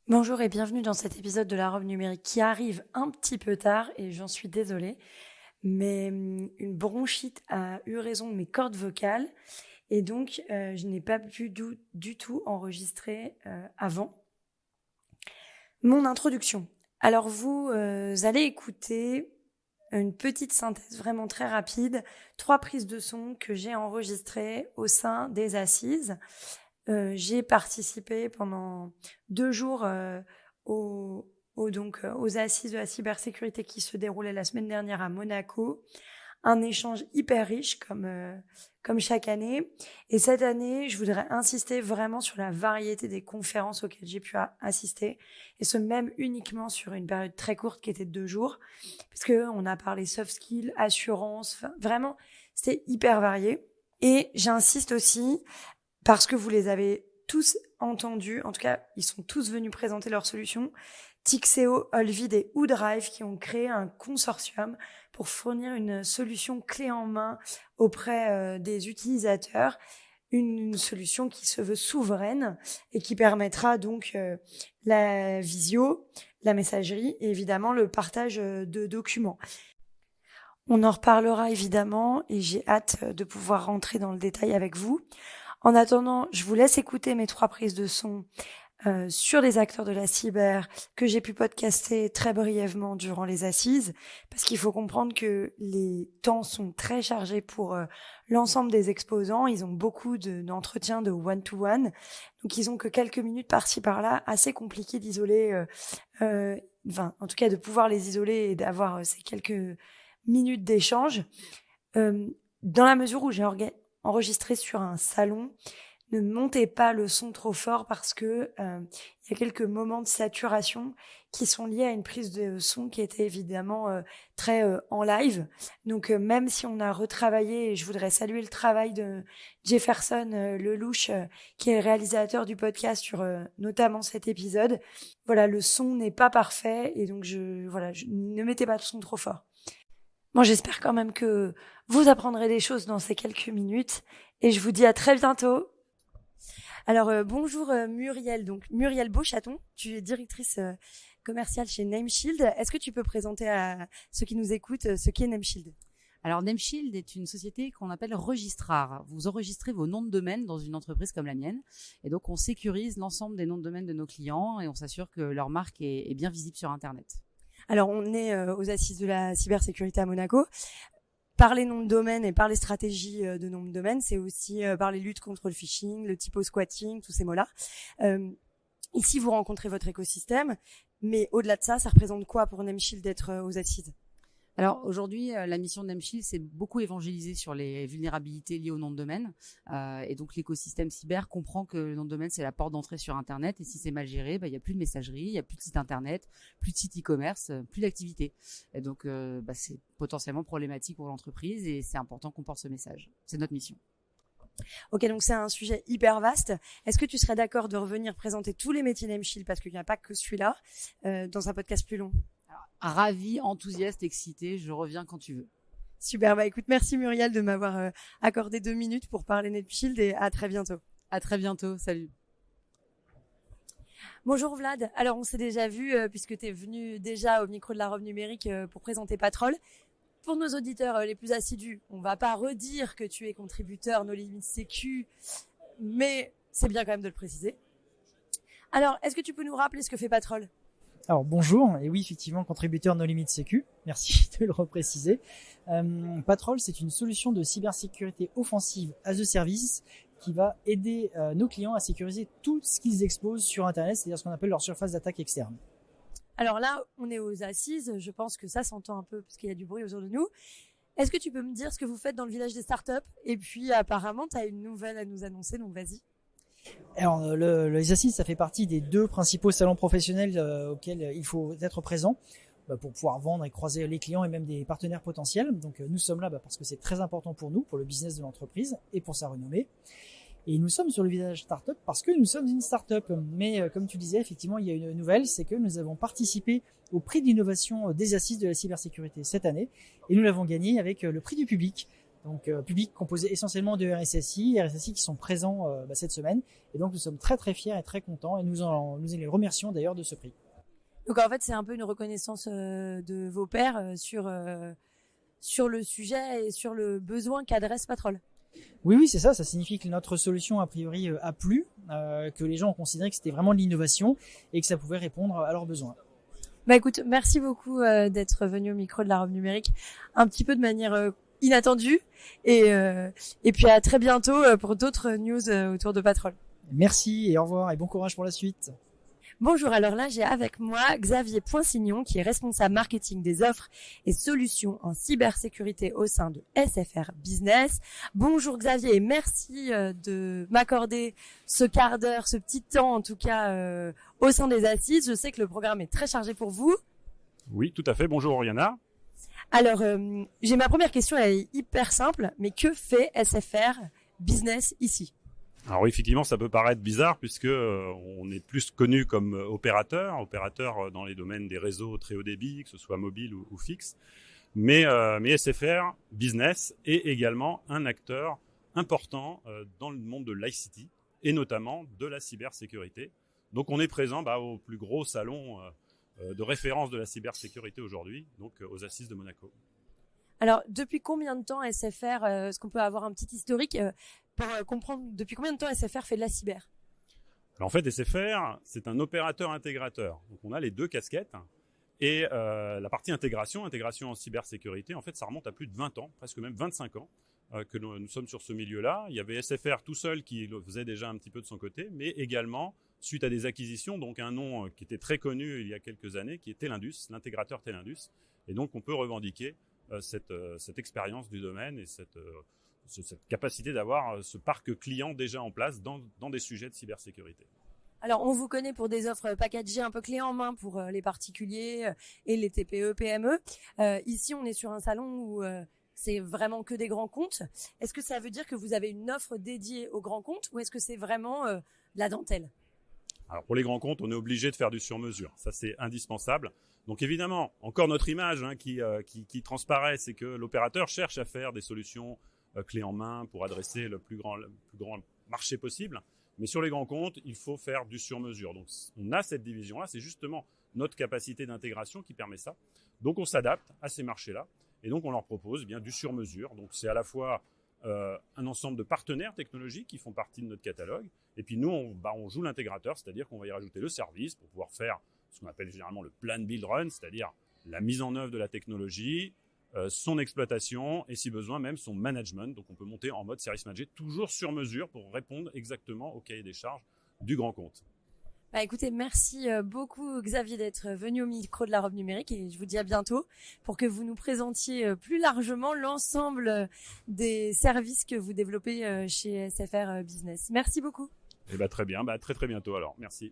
Bonjour et bienvenue dans cet épisode de la Robe numérique qui arrive un petit peu tard et j'en suis désolée, mais une bronchite a eu raison de mes cordes vocales et donc je n'ai pas pu du tout enregistrer avant mon introduction. Alors vous allez écouter une petite synthèse vraiment très rapide, 3 prises de son que j'ai enregistrées au sein des assises. J'ai participé pendant 2 jours aux assises de la cybersécurité qui se déroulaient la semaine dernière à Monaco. Un échange hyper riche comme chaque année. Et cette année, je voudrais insister vraiment sur la variété des conférences auxquelles j'ai pu assister. Et ce même uniquement sur une période très courte qui était de 2 jours. Parce qu'on a parlé soft skills, assurance, vraiment, c'était hyper varié. Et j'insiste aussi parce que vous les avez tous entendus, en tout cas, ils sont tous venus présenter leurs solutions. Tixeo, Olvid et Oudrive qui ont créé un consortium pour fournir une solution clé en main auprès des utilisateurs, une solution qui se veut souveraine et qui permettra donc la visio, la messagerie et évidemment le partage de documents. On en reparlera évidemment et j'ai hâte de pouvoir rentrer dans le détail avec vous. En attendant, je vous laisse écouter mes 3 prises de son sur les acteurs de la cyber que j'ai pu podcaster très brièvement durant les assises, parce qu'il faut comprendre que les temps sont très chargés pour l'ensemble des exposants. Ils ont beaucoup d'entretiens de one-to-one, donc ils ont que quelques minutes par-ci par-là, assez compliqué d'isoler, en tout cas de pouvoir les isoler et d'avoir ces quelques minutes d'échange. Dans la mesure où j'ai enregistré sur un salon, ne montez pas le son trop fort parce que il y a quelques moments de saturation qui sont liés à une prise de son qui était évidemment très en live. Donc même si on a retravaillé, et je voudrais saluer le travail de Jefferson Lelouch, qui est le réalisateur du podcast sur notamment cet épisode. Voilà, le son n'est pas parfait et donc ne mettez pas le son trop fort. Bon, j'espère quand même que vous apprendrez des choses dans ces quelques minutes et je vous dis à très bientôt. Alors bonjour Muriel, donc Muriel Beauchaton, tu es directrice commerciale chez Nameshield. Est-ce que tu peux présenter à ceux qui nous écoutent ce qu'est Nameshield ? Alors, Nameshield est une société qu'on appelle registrar. Vous enregistrez vos noms de domaine dans une entreprise comme la mienne. Et donc, on sécurise l'ensemble des noms de domaine de nos clients et on s'assure que leur marque est bien visible sur Internet. Alors, on est aux assises de la cybersécurité à Monaco. Par les noms de domaine et par les stratégies de noms de domaine, c'est aussi par les luttes contre le phishing, le typo-squatting, tous ces mots-là. Ici, vous rencontrez votre écosystème, mais au-delà de ça, ça représente quoi pour Nameshield d'être aux assises ? Alors aujourd'hui, la mission de Nameshield, c'est beaucoup évangéliser sur les vulnérabilités liées au nom de domaine. Et donc l'écosystème cyber comprend que le nom de domaine, c'est la porte d'entrée sur Internet. Et si c'est mal géré, il n'y a plus de messagerie, il n'y a plus de site Internet, plus de site e-commerce, plus d'activité. Et donc c'est potentiellement problématique pour l'entreprise et c'est important qu'on porte ce message. C'est notre mission. Ok, donc c'est un sujet hyper vaste. Est-ce que tu serais d'accord de revenir présenter tous les métiers Nameshield, parce qu'il n'y a pas que celui-là, dans un podcast plus long ? Ravi, enthousiaste, excité, je reviens quand tu veux. Super, écoute, merci Muriel de m'avoir accordé 2 minutes pour parler Nameshield et à très bientôt. À très bientôt, salut. Bonjour Vlad, alors on s'est déjà vu puisque tu es venu déjà au micro de la Robe numérique pour présenter Patrol. Pour nos auditeurs les plus assidus, on va pas redire que tu es contributeur No Limits Sécu, mais c'est bien quand même de le préciser. Alors, est-ce que tu peux nous rappeler ce que fait Patrol ? Alors bonjour, et oui effectivement contributeur No Limits Sécu, merci de le repréciser. Patrol, c'est une solution de cybersécurité offensive as a service qui va aider nos clients à sécuriser tout ce qu'ils exposent sur Internet, c'est-à-dire ce qu'on appelle leur surface d'attaque externe. Alors là, on est aux assises, je pense que ça s'entend un peu parce qu'il y a du bruit autour de nous. Est-ce que tu peux me dire ce que vous faites dans le village des startups ? Et puis apparemment, tu as une nouvelle à nous annoncer, donc vas-y. Alors les assises, ça fait partie des 2 principaux salons professionnels auxquels il faut être présent pour pouvoir vendre et croiser les clients et même des partenaires potentiels. Donc nous sommes là parce que c'est très important pour nous, pour le business de l'entreprise et pour sa renommée. Et nous sommes sur le village startup parce que nous sommes une startup. Mais comme tu disais, effectivement, il y a une nouvelle, c'est que nous avons participé au prix d'innovation des assises de la cybersécurité cette année et nous l'avons gagné avec le prix du public. donc public composé essentiellement de RSSI qui sont présents cette semaine. Et donc nous sommes très très fiers et très contents et nous les remercions d'ailleurs de ce prix. Donc en fait c'est un peu une reconnaissance de vos pairs sur le sujet et sur le besoin qu'adresse Patrol. Oui, c'est ça. Ça signifie que notre solution, a priori, a plu, que les gens ont considéré que c'était vraiment de l'innovation et que ça pouvait répondre à leurs besoins. Bah écoute, merci beaucoup d'être venu au micro de la Robe Numérique, un petit peu de manière inattendue. Et puis à très bientôt pour d'autres news autour de Patrol. Merci et au revoir et bon courage pour la suite. Bonjour, alors là j'ai avec moi Xavier Poinsignon qui est responsable marketing des offres et solutions en cybersécurité au sein de SFR Business. Bonjour Xavier et merci de m'accorder ce quart d'heure, ce petit temps en tout cas au sein des assises. Je sais que le programme est très chargé pour vous. Oui, tout à fait. Bonjour Oriana. Alors j'ai ma première question, elle est hyper simple, mais que fait SFR Business ici ? Alors effectivement, ça peut paraître bizarre puisque on est plus connu comme opérateur dans les domaines des réseaux très haut débit, que ce soit mobile ou fixe. Mais SFR Business est également un acteur important dans le monde de l'ICT et notamment de la cybersécurité. Donc on est présent au plus gros salon de référence de la cybersécurité aujourd'hui, donc aux Assises de Monaco. Alors, depuis combien de temps SFR, est-ce qu'on peut avoir un petit historique pour comprendre depuis combien de temps SFR fait de la cyber ? Alors en fait, SFR, c'est un opérateur intégrateur. Donc on a les deux casquettes. Et la partie intégration en cybersécurité, en fait, ça remonte à plus de 20 ans, presque même 25 ans, que nous sommes sur ce milieu-là. Il y avait SFR tout seul qui le faisait déjà un petit peu de son côté, mais également, suite à des acquisitions, donc un nom qui était très connu il y a quelques années, qui est Telindus, l'intégrateur Telindus. Et donc on peut revendiquer cette expérience du domaine et cette capacité d'avoir ce parc client déjà en place dans des sujets de cybersécurité. Alors, on vous connaît pour des offres packagées un peu clés en main pour les particuliers et les TPE, PME. Ici, on est sur un salon où c'est vraiment que des grands comptes. Est-ce que ça veut dire que vous avez une offre dédiée aux grands comptes ou est-ce que c'est vraiment de la dentelle ? Alors, pour les grands comptes, on est obligé de faire du sur-mesure. Ça, c'est indispensable. Donc, évidemment, encore notre image qui transparaît, c'est que l'opérateur cherche à faire des solutions clés en main pour adresser le plus grand marché possible. Mais sur les grands comptes, il faut faire du sur-mesure. Donc, on a cette division-là. C'est justement notre capacité d'intégration qui permet ça. Donc, on s'adapte à ces marchés-là. Et donc, on leur propose bien du sur-mesure. Donc, c'est à la fois un ensemble de partenaires technologiques qui font partie de notre catalogue. Et puis, nous, on joue l'intégrateur, c'est-à-dire qu'on va y rajouter le service pour pouvoir faire ce qu'on appelle généralement le plan build run, c'est-à-dire la mise en œuvre de la technologie, son exploitation et si besoin même son management. Donc on peut monter en mode service manager toujours sur mesure pour répondre exactement au cahier des charges du grand compte. Écoutez, merci beaucoup Xavier d'être venu au micro de la Robe Numérique et je vous dis à bientôt pour que vous nous présentiez plus largement l'ensemble des services que vous développez chez SFR Business. Merci beaucoup. Très bien, très bientôt alors. Merci.